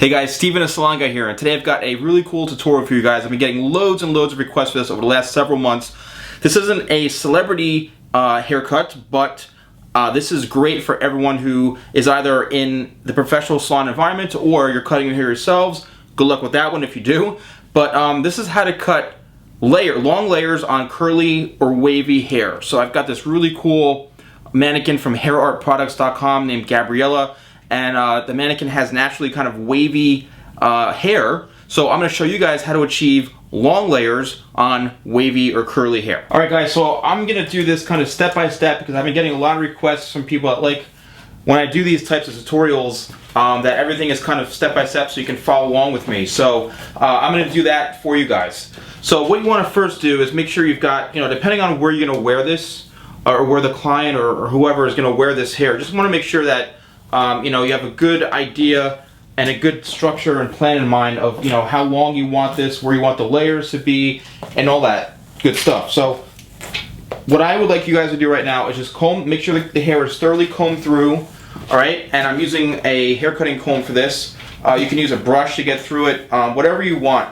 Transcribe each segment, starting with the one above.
Hey guys, Stephen, TheSalonGuy here, and today I've got a really cool tutorial for you guys. I've been getting loads and loads of requests for this over the last several months. This isn't a celebrity haircut, but this is great for everyone who is either in the professional salon environment or you're cutting your hair yourselves. Good luck with that one if you do. But this is how to cut long layers on curly or wavy hair. So I've got this really cool mannequin from hairartproducts.com named Gabriella. And the mannequin has naturally kind of wavy hair. So I'm going to show you guys how to achieve long layers on wavy or curly hair. Alright guys, so I'm going to do this kind of step by step because I've been getting a lot of requests from people that like when I do these types of tutorials that everything is kind of step by step so you can follow along with me. So I'm going to do that for you guys. So what you want to first do is make sure you've got, depending on where you're going to wear this or where the client or whoever is going to wear this hair, just want to make sure that you have a good idea and a good structure and plan in mind of how long you want this, where you want the layers to be, and all that good stuff. So what I would like you guys to do right now is just make sure that the hair is thoroughly combed through. All right, and I'm using a hair cutting comb for this. You can use a brush to get through it, whatever you want.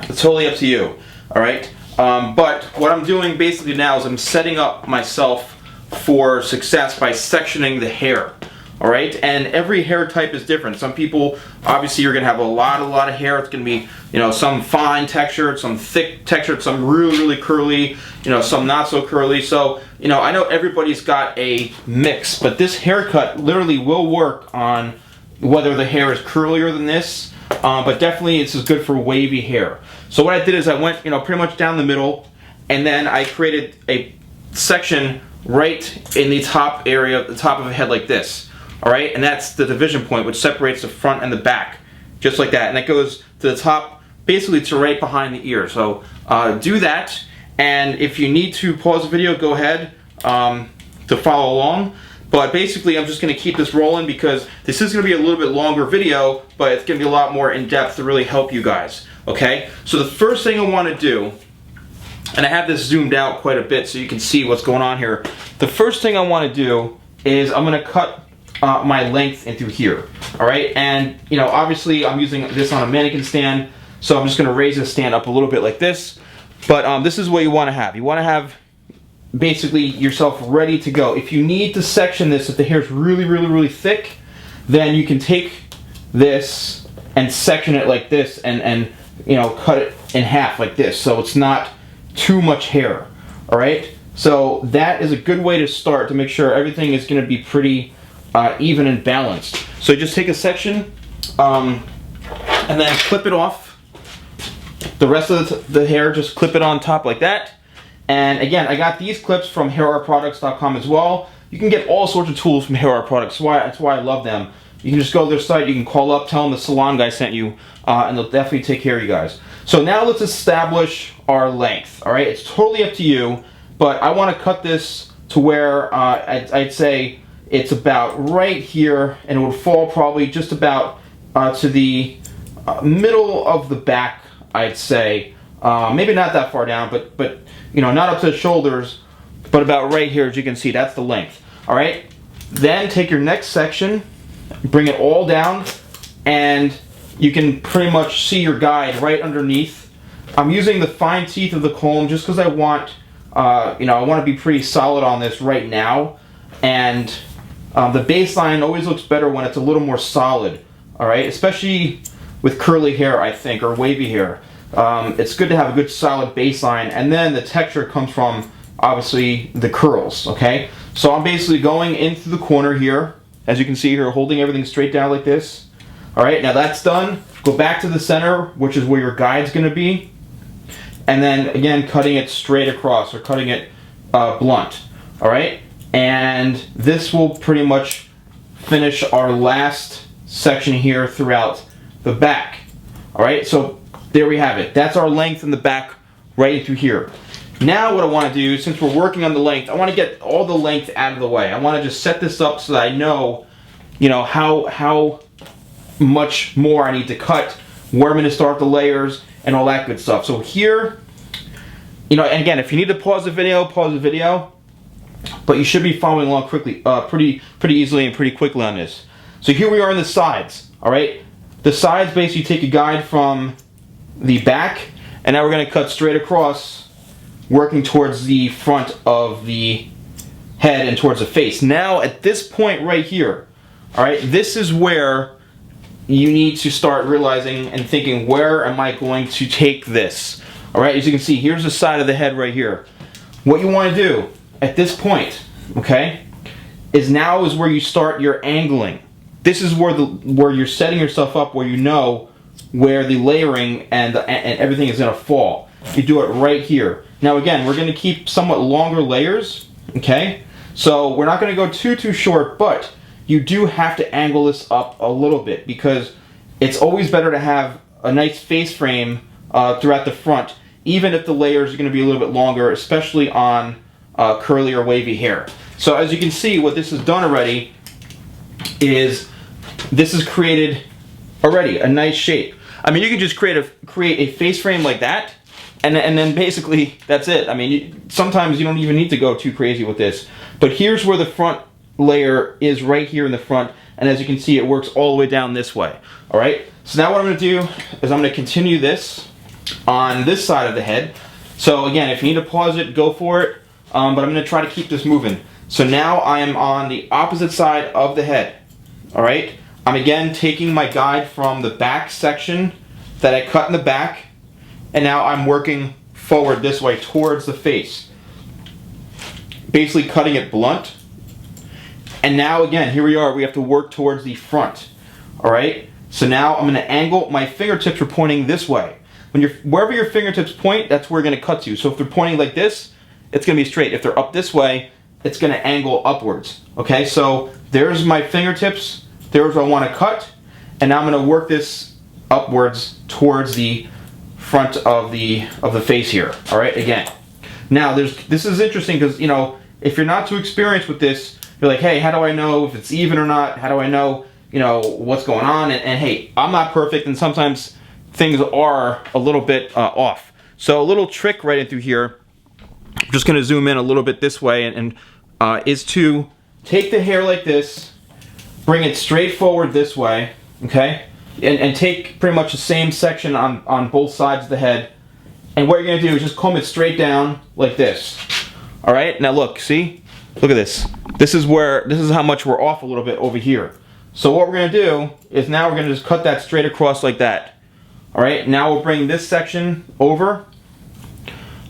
It's totally up to you. All right, but what I'm doing basically now is I'm setting up myself for success by sectioning the hair. Alright, and every hair type is different. Some people, obviously, you're going to have a lot of hair. It's going to be, some fine textured, some thick textured, some really curly, some not so curly. So, I know everybody's got a mix, but this haircut literally will work on whether the hair is curlier than this, but definitely this is good for wavy hair. So what I did is I went, pretty much down the middle, and then I created a section right in the top area, the top of the head like this. Alright, and that's the division point which separates the front and the back, just like that. And that goes to the top, basically to right behind the ear. So do that, and if you need to pause the video, go ahead to follow along. But basically I'm just going to keep this rolling because this is going to be a little bit longer video, but it's going to be a lot more in-depth to really help you guys. Okay, so the first thing I want to do, and I have this zoomed out quite a bit so you can see what's going on here. The first thing I want to do is I'm going to cut my length into here. Alright, and obviously I'm using this on a mannequin stand, so I'm just going to raise this stand up a little bit like this. But this is what you want to have. You want to have basically yourself ready to go. If you need to section this, if the hair is really thick, then you can take this and section it like this and cut it in half like this so it's not too much hair. Alright, so that is a good way to start to make sure everything is going to be pretty even and balanced. So just take a section and then clip it off. The rest of the hair, just clip it on top like that. And again, I got these clips from hairartproducts.com as well. You can get all sorts of tools from Hair Art Products. That's why I love them. You can just go to their site, you can call up, tell them the salon guy sent you, and they'll definitely take care of you guys. So now let's establish our length. Alright, it's totally up to you, but I want to cut this to where I'd say it's about right here, and it would fall probably just about to the middle of the back, I'd say. Maybe not that far down, but not up to the shoulders, but about right here, as you can see, that's the length. All right. Then take your next section, bring it all down, and you can pretty much see your guide right underneath. I'm using the fine teeth of the comb just because I want, I want to be pretty solid on this right now, and the baseline always looks better when it's a little more solid, alright? Especially with curly hair, I think, or wavy hair. It's good to have a good solid baseline, and then the texture comes from, obviously, the curls, okay? So I'm basically going into the corner here, as you can see here, holding everything straight down like this. Alright, now that's done. Go back to the center, which is where your guide's going to be, and then, again, cutting it straight across, or cutting it blunt, alright? And this will pretty much finish our last section here throughout the back. Alright, so there we have it. That's our length in the back right through here. Now what I want to do, since we're working on the length, I want to get all the length out of the way. I want to just set this up so that I know, how much more I need to cut, where I'm going to start the layers, and all that good stuff. So here, and again, if you need to pause the video. But you should be following along quickly, pretty easily and pretty quickly on this. So here we are on the sides. All right. the sides, basically you take a guide from the back, and now we're going to cut straight across, working towards the front of the head and towards the face. Now at this point right here, all right, this is where you need to start realizing and thinking, where am I going to take this? All right, as you can see, here's the side of the head right here. What you want to do at this point, okay, is now is where you start your angling. This is where you're setting yourself up, where you know where the layering and everything is going to fall. You do it right here. Now again, we're going to keep somewhat longer layers, okay? So we're not going to go too short, but you do have to angle this up a little bit, because it's always better to have a nice face frame throughout the front, even if the layers are going to be a little bit longer, especially on curly or wavy hair. So as you can see, what this has done already is this has created already a nice shape. I mean, you can just create a face frame like that, and then basically that's it. I mean, sometimes you don't even need to go too crazy with this. But here's where the front layer is, right here in the front, and as you can see, it works all the way down this way. All right, so now what I'm going to do is I'm going to continue this on this side of the head. So again, if you need to pause it, go for it, but I'm going to try to keep this moving. So now I am on the opposite side of the head. All right, I'm again taking my guide from the back section that I cut in the back, and now I'm working forward this way towards the face, basically cutting it blunt. And now again, here we are, we have to work towards the front. All right, so now I'm going to angle, my fingertips are pointing this way. Wherever your fingertips point, that's where you're going to cut to. So if they're pointing like this, it's going to be straight. If they're up this way, it's going to angle upwards. Okay, so there's my fingertips, there's where I want to cut, and now I'm going to work this upwards towards the front of the face here. All right, again. Now this is interesting, because you know, if you're not too experienced with this, you're like, hey, how do I know if it's even or not? How do I know, you know, what's going on? And hey, I'm not perfect, and sometimes things are a little bit off. So a little trick right in through here, I'm just going to zoom in a little bit this way, and is to take the hair like this, bring it straight forward this way, okay? And take pretty much the same section on both sides of the head. And what you're going to do is just comb it straight down like this. All right, now look, see? Look at this. This is how much we're off a little bit over here. So what we're going to do is now we're going to just cut that straight across like that. All right, now we'll bring this section over,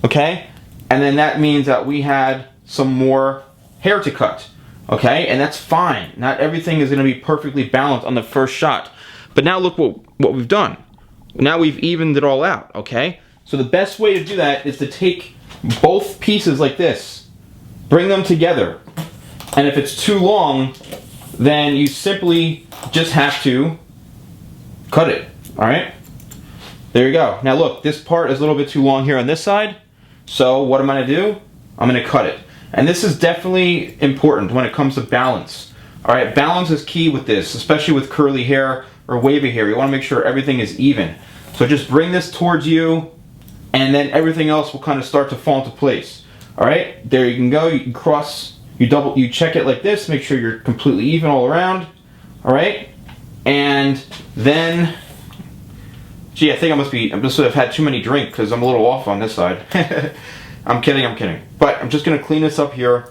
okay? And then that means that we had some more hair to cut, okay? And that's fine. Not everything is going to be perfectly balanced on the first shot. But now look what we've done. Now we've evened it all out, okay? So the best way to do that is to take both pieces like this, bring them together, and if it's too long, then you simply just have to cut it, all right? There you go. Now look, this part is a little bit too long here on this side, so what am I going to do? I'm going to cut it. And this is definitely important when it comes to balance. All right, balance is key with this, especially with curly hair or wavy hair. You want to make sure everything is even. So just bring this towards you, and then everything else will kind of start to fall into place. All right, there you can go. You can cross, you check it like this, make sure you're completely even all around. All right, and then, gee, I think I must have had too many drinks because I'm a little off on this side. I'm kidding. But I'm just going to clean this up here.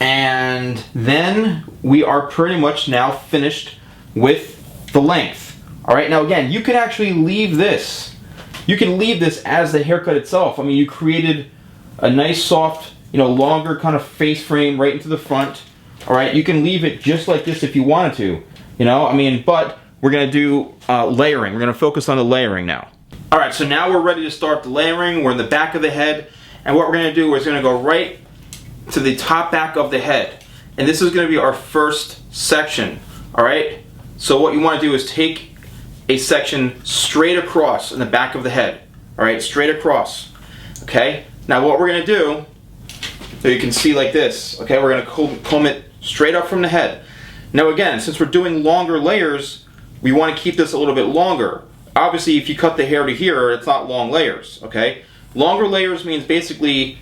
And then we are pretty much now finished with the length. All right, now again, you can actually leave this. You can leave this as the haircut itself. I mean, you created a nice, soft, you know, longer kind of face frame right into the front. All right, you can leave it just like this if you wanted to. You know, I mean, but we're going to do layering. We're going to focus on the layering now. All right, so now we're ready to start the layering. We're in the back of the head, and what we're going to do is going to go right to the top back of the head, and this is going to be our first section. All right, so what you want to do is take a section straight across in the back of the head. All right, straight across. Okay, now what we're going to do, so you can see like this, okay, we're going to comb it straight up from the head. Now again, since we're doing longer layers, we want to keep this a little bit longer. Obviously, if you cut the hair to here, it's not long layers, okay? Longer layers means basically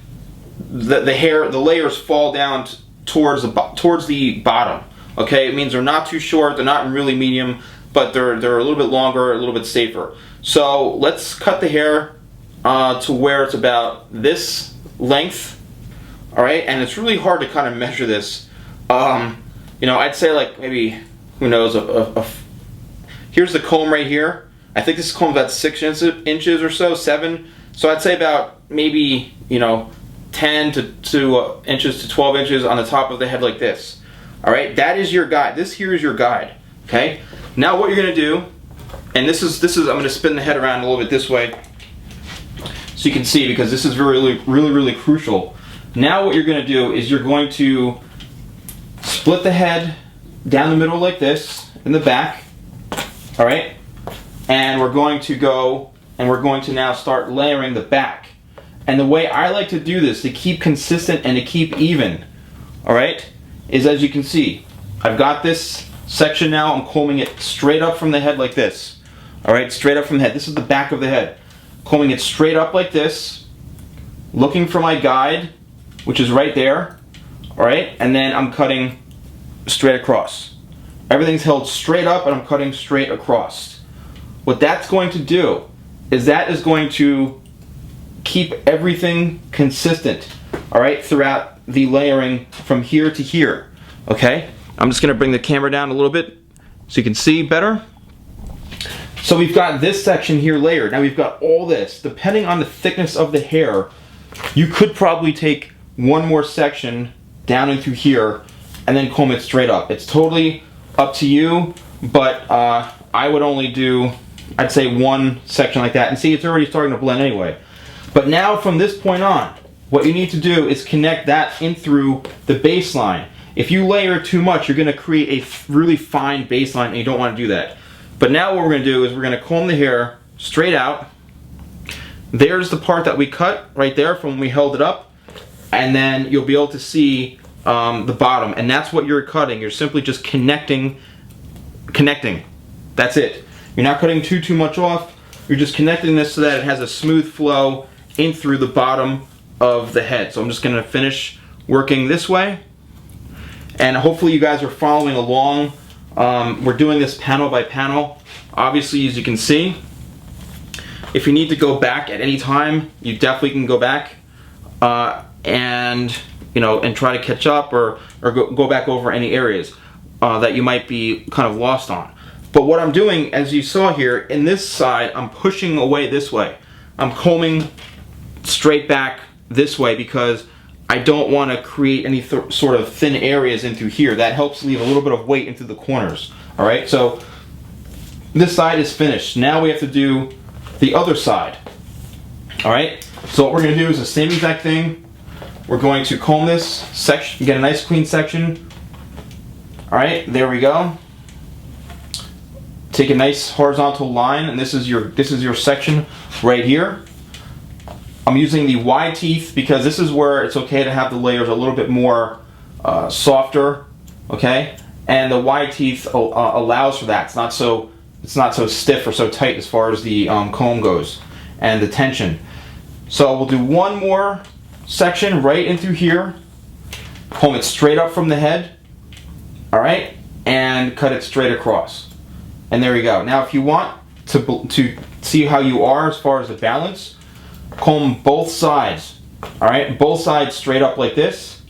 the layers fall down towards the bottom, okay? It means they're not too short, they're not really medium, but they're a little bit longer, a little bit safer. So let's cut the hair to where it's about this length. All right, and it's really hard to kind of measure this. You know, I'd say like maybe, who knows, here's the comb right here. I think this comb about 6 inches or so, 7. So I'd say about maybe, you know, 10 inches to 12 inches on the top of the head like this. All right, that is your guide. This here is your guide. Okay. Now what you're gonna do, and this is I'm gonna spin the head around a little bit this way, so you can see, because this is really crucial. Now what you're gonna do is you're going to split the head down the middle like this in the back. All right, and we're going to go and we're going to now start layering the back. And the way I like to do this to keep consistent and to keep even, all right, is, as you can see, I've got this section now. I'm combing it straight up from the head like this. All right, straight up from the head. This is the back of the head. Combing it straight up like this, looking for my guide, which is right there. All right, and then I'm cutting straight across. Everything's held straight up and I'm cutting straight across. What that's going to do is that is going to keep everything consistent, all right, throughout the layering from here to here. Okay, I'm just gonna bring the camera down a little bit so you can see better. So we've got this section here layered. Now we've got all this. Depending on the thickness of the hair, you could probably take one more section down into here and then comb it straight up. It's totally up to you, but I would only do, I'd say, one section like that. And see, it's already starting to blend anyway. But now from this point on, what you need to do is connect that in through the baseline. If you layer too much, you're gonna create a really fine baseline, and you don't wanna do that. But now what we're gonna do is we're gonna comb the hair straight out. There's the part that we cut right there from when we held it up, and then you'll be able to see the bottom, and that's what you're cutting. You're simply just connecting. That's it. You're not cutting too much off. You're just connecting this so that it has a smooth flow in through the bottom of the head. So I'm just gonna finish working this way, and hopefully you guys are following along. We're doing this panel by panel. Obviously, as you can see, if you need to go back at any time, you definitely can go back and try to catch up or go back over any areas that you might be kind of lost on. But what I'm doing, as you saw here, in this side, I'm pushing away this way. I'm combing straight back this way because I don't want to create any sort of thin areas into here. That helps leave a little bit of weight into the corners. All right, so this side is finished. Now we have to do the other side. All right, so what we're going to do is the same exact thing. We're going to comb this section, get a nice clean section. All right, there we go. Take a nice horizontal line, and this is your section right here. I'm using the wide teeth because this is where it's okay to have the layers a little bit more softer, okay? And the wide teeth allows for that. It's not so stiff or so tight as far as the comb goes and the tension. So we'll do one more section right in through here, comb it straight up from the head, all right, and cut it straight across. And there you go. Now if you want to see how you are as far as the balance, comb both sides, all right, both sides straight up like this,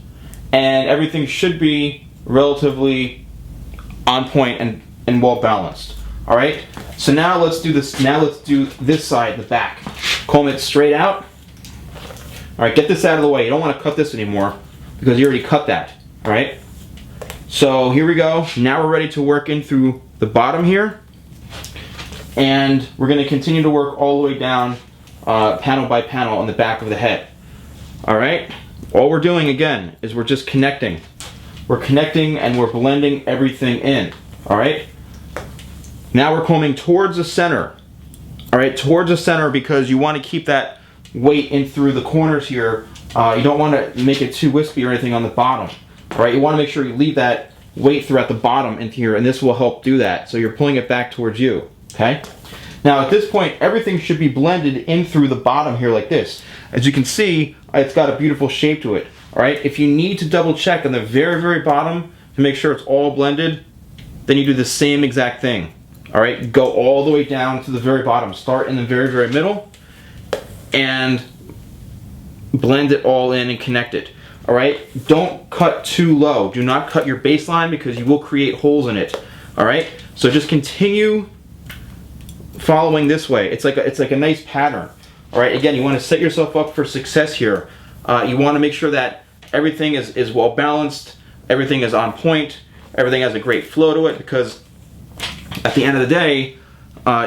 and everything should be relatively on point and well balanced. All right, so now let's do this. Now let's do this side, the back. Comb it straight out. All right, get this out of the way. You don't want to cut this anymore because you already cut that. All right, so here we go. Now we're ready to work in through the bottom here, and we're going to continue to work all the way down panel by panel on the back of the head. All right, all we're doing again is we're just connecting. We're connecting and we're blending everything in. All right, now we're combing towards the center. All right, towards the center, because you want to keep that weight in through the corners here. You don't want to make it too wispy or anything on the bottom. All right, you want to make sure you leave that weight throughout the bottom into here, and this will help do that. So you're pulling it back towards you. Okay. Now at this point, everything should be blended in through the bottom here like this. As you can see, it's got a beautiful shape to it. All right. If you need to double check on the very bottom to make sure it's all blended, then you do the same exact thing. All right, go all the way down to the very bottom. Start in the very, very middle and blend it all in and connect it. All right, don't cut too low. Do not cut your baseline because you will create holes in it. All right, so just continue following this way. It's like a nice pattern. All right, again, you want to set yourself up for success here. You want to make sure that everything is well balanced, everything is on point, everything has a great flow to it, because at the end of the day,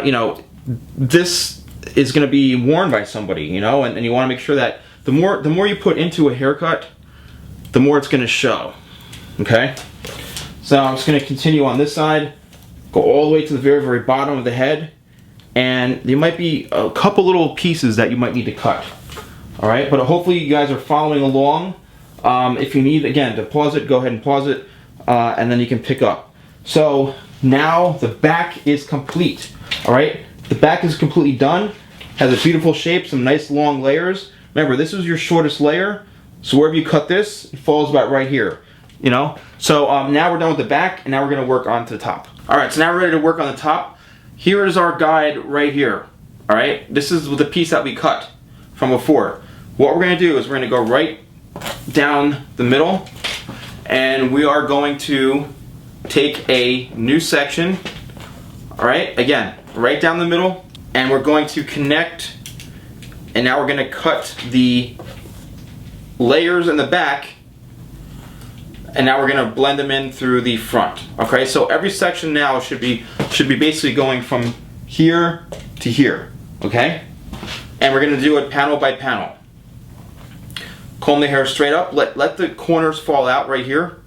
you know, this is going to be worn by somebody, you know, and you want to make sure that the more you put into a haircut, the more it's going to show. Okay, so I'm just going to continue on this side, go all the way to the very, very bottom of the head, and there might be a couple little pieces that you might need to cut. All right, but hopefully you guys are following along. If you need, again, to pause it, go ahead and pause it, and then you can pick up. So now the back is complete. All right, the back is completely done. Has a beautiful shape, some nice long layers. Remember, this is your shortest layer, so wherever you cut this, it falls about right here. You know. So now we're done with the back, and now we're going to work on to the top. All right, so now we're ready to work on the top. Here is our guide right here. All right, this is the piece that we cut from before. What we're going to do is we're going to go right down the middle, and we are going to take a new section. All right, again, right down the middle, and we're going to connect, and now we're going to cut the layers in the back, and now we're going to blend them in through the front. Okay, so every section now should be basically going from here to here. Okay, and we're going to do it panel by panel. Comb the hair straight up. Let the corners fall out right here.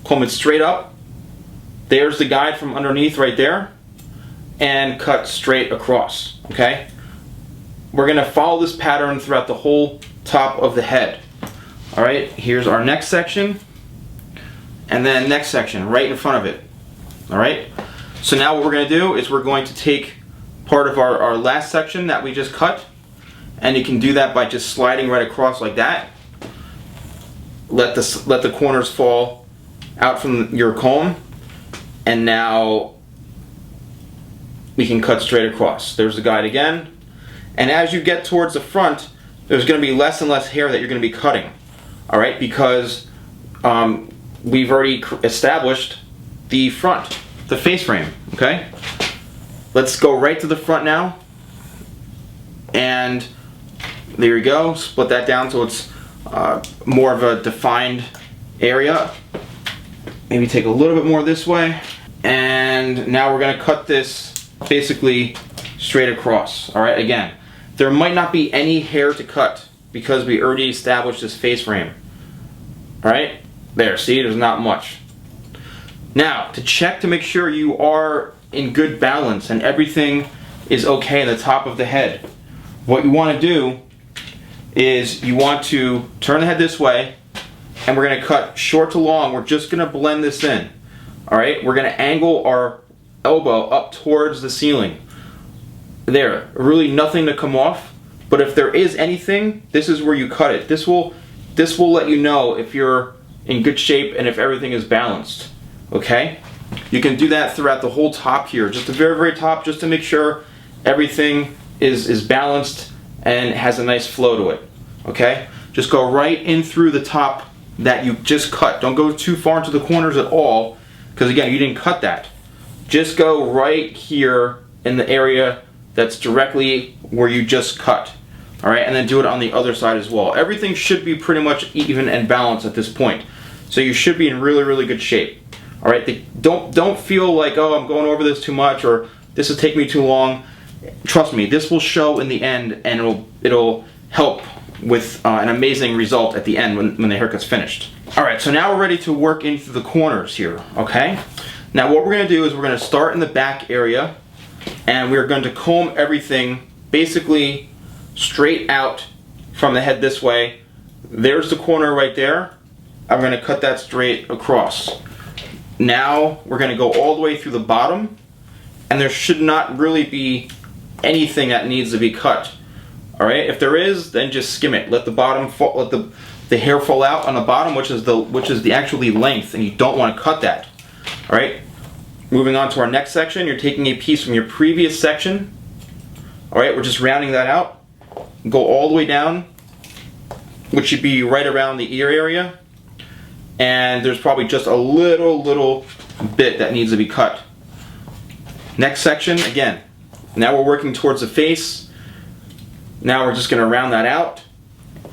Comb it straight up. There's the guide from underneath right there, and cut straight across. Okay, we're going to follow this pattern throughout the whole top of the head. All right, here's our next section, and then next section right in front of it. All right, so now what we're going to do is we're going to take part of our last section that we just cut, and you can do that by just sliding right across like that. Let the corners fall out from your comb, and now we can cut straight across. There's the guide again, and as you get towards the front, there's going to be less and less hair that you're going to be cutting. All right, because we've already established the front, the face frame. Okay, let's go right to the front now, and there you go. Split that down so it's more of a defined area. Maybe take a little bit more this way, and now we're going to cut this basically straight across. All right, again, there might not be any hair to cut because we already established this face frame. All right, there, see, there's not much. Now, to check to make sure you are in good balance and everything is okay at the top of the head, what you want to do is you want to turn the head this way, and we're going to cut short to long. We're just going to blend this in. All right, we're going to angle our elbow up towards the ceiling. There, really nothing to come off, but if there is anything, this is where you cut it. This will let you know if you're in good shape and if everything is balanced. Okay, you can do that throughout the whole top here, just the very, very top, just to make sure everything is balanced and has a nice flow to it. Okay, just go right in through the top that you just cut. Don't go too far into the corners at all, because again, you didn't cut that. Just go right here in the area that's directly where you just cut. All right, and then do it on the other side as well. Everything should be pretty much even and balanced at this point, so you should be in really, really good shape. All right, don't feel like, oh, I'm going over this too much, or this is taking me too long. Trust me, this will show in the end, and it'll help with an amazing result at the end when the haircut's finished. All right, so now we're ready to work into the corners here. Okay, now what we're going to do is we're going to start in the back area, and we're going to comb everything basically straight out from the head this way. There's the corner right there. I'm going to cut that straight across. Now we're going to go all the way through the bottom, and there should not really be anything that needs to be cut. All right, if there is, then just skim it. Let the bottom fall, let the hair fall out on the bottom, which is the actually length, and you don't want to cut that. All right, moving on to our next section, you're taking a piece from your previous section. All right, we're just rounding that out. Go all the way down, which should be right around the ear area. And there's probably just a little bit that needs to be cut. Next section, again, now we're working towards the face. Now we're just gonna round that out.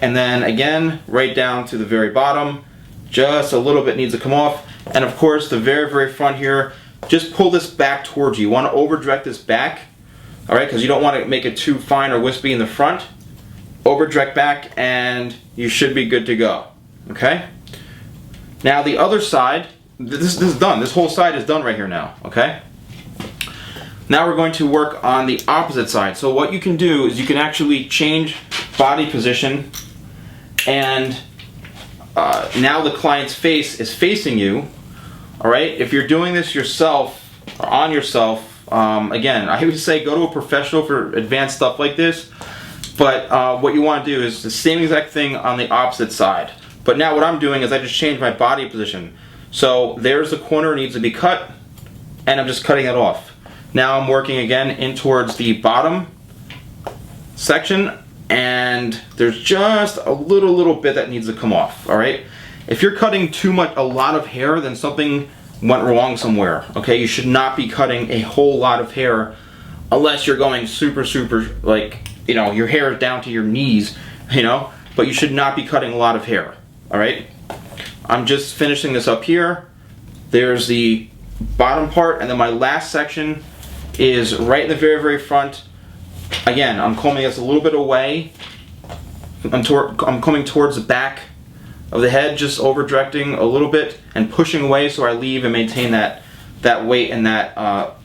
And then again, right down to the very bottom, just a little bit needs to come off. And of course, the very front here, just pull this back towards you. You wanna over direct this back, all right, because you don't wanna make it too fine or wispy in the front. Over direct back and you should be good to go, okay? Now the other side, this is done. This whole side is done right here now, okay? Now we're going to work on the opposite side. So what you can do is you can actually change body position, and now the client's face is facing you, all right? If you're doing this yourself, or on yourself, again, I would say go to a professional for advanced stuff like this, but what you want to do is the same exact thing on the opposite side. But now what I'm doing is I just changed my body position. So there's the corner needs to be cut, and I'm just cutting it off. Now I'm working again in towards the bottom section, and there's just a little bit that needs to come off, all right? If you're cutting a lot of hair, then something went wrong somewhere, okay? You should not be cutting a whole lot of hair unless you're going super, like, you know, your hair is down to your knees, you know? But you should not be cutting a lot of hair, all right? I'm just finishing this up here. There's the bottom part, and then my last section is right in the very front. Again, I'm combing this a little bit away. I'm coming towards the back of the head, just over directing a little bit and pushing away so I leave and maintain that weight and that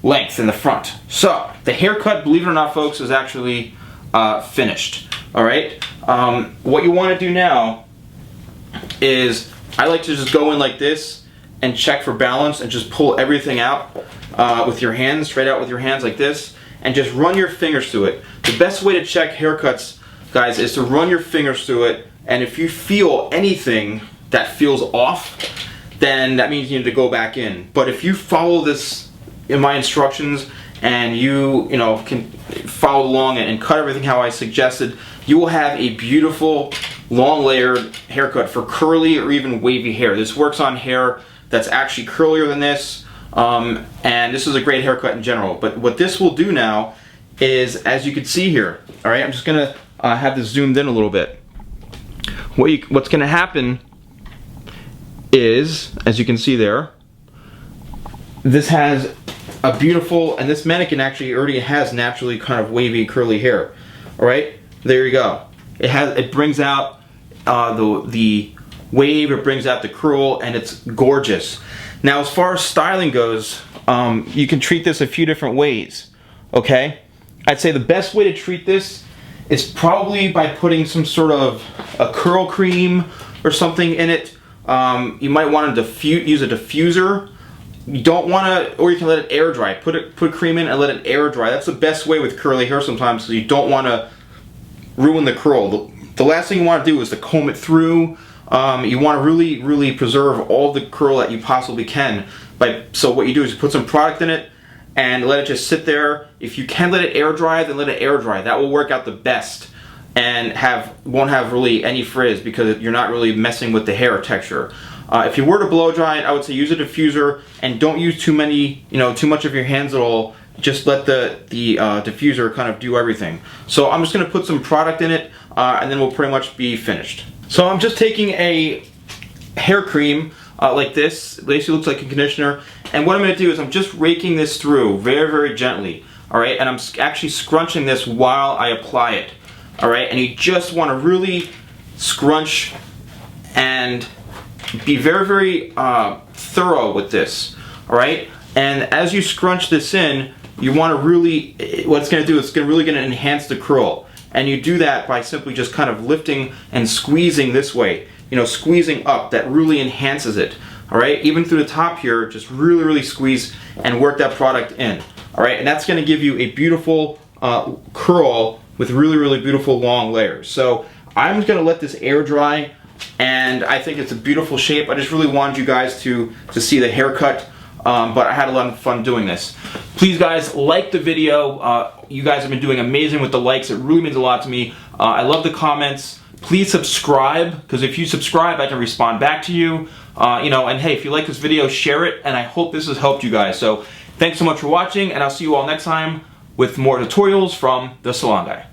length in the front. So the haircut, believe it or not, folks, is actually finished. All right. What you want to do now is I like to just go in like this and check for balance and just pull everything out with your hands, straight out with your hands like this, and just run your fingers through it. The best way to check haircuts, guys, is to run your fingers through it, and if you feel anything that feels off, then that means you need to go back in. But if you follow this in my instructions and you know, can follow along and cut everything how I suggested, you will have a beautiful long layered haircut for curly or even wavy hair. This works on hair that's actually curlier than this, and this is a great haircut in general. But what this will do now is, as you can see here, all right, I'm just gonna have this zoomed in a little bit. What's gonna happen is, as you can see there, this has a beautiful, and this mannequin actually already has naturally kind of wavy curly hair. All right, there you go. It brings out the wave, it brings out the curl, and it's gorgeous. Now as far as styling goes, you can treat this a few different ways, okay? I'd say the best way to treat this is probably by putting some sort of a curl cream or something in it. You might want to use a diffuser. You don't want to, or you can let it air dry. Put cream in and let it air dry. That's the best way with curly hair sometimes, because you don't want to ruin the curl. The last thing you want to do is to comb it through. You want to really preserve all the curl that you possibly can. So what you do is you put some product in it and let it just sit there. If you can let it air dry, then let it air dry. That will work out the best and won't have really any frizz, because you're not really messing with the hair texture. If you were to blow dry it, I would say use a diffuser and don't use too much of your hands at all. Just let the diffuser kind of do everything. So I'm just going to put some product in it, and then we'll pretty much be finished. So I'm just taking a hair cream like this. It basically looks like a conditioner. And what I'm going to do is I'm just raking this through very gently. All right, and I'm actually scrunching this while I apply it. All right, and you just want to really scrunch and be very thorough with this. All right, and as you scrunch this in, you want to really, what it's going to do is it's really going to enhance the curl. And you do that by simply just kind of lifting and squeezing this way, squeezing up. That really enhances it. All right, even through the top here, just really squeeze and work that product in. All right, and that's going to give you a beautiful curl with really beautiful long layers. So I'm just going to let this air dry, and I think it's a beautiful shape. I just really wanted you guys to see the haircut but I had a lot of fun doing this. Please guys, like the video. You guys have been doing amazing with the likes. It really means a lot to me. I love the comments. Please subscribe, because if you subscribe, I can respond back to you. And hey, if you like this video, share it, and I hope this has helped you guys. So thanks so much for watching, and I'll see you all next time with more tutorials from The Salon Guy.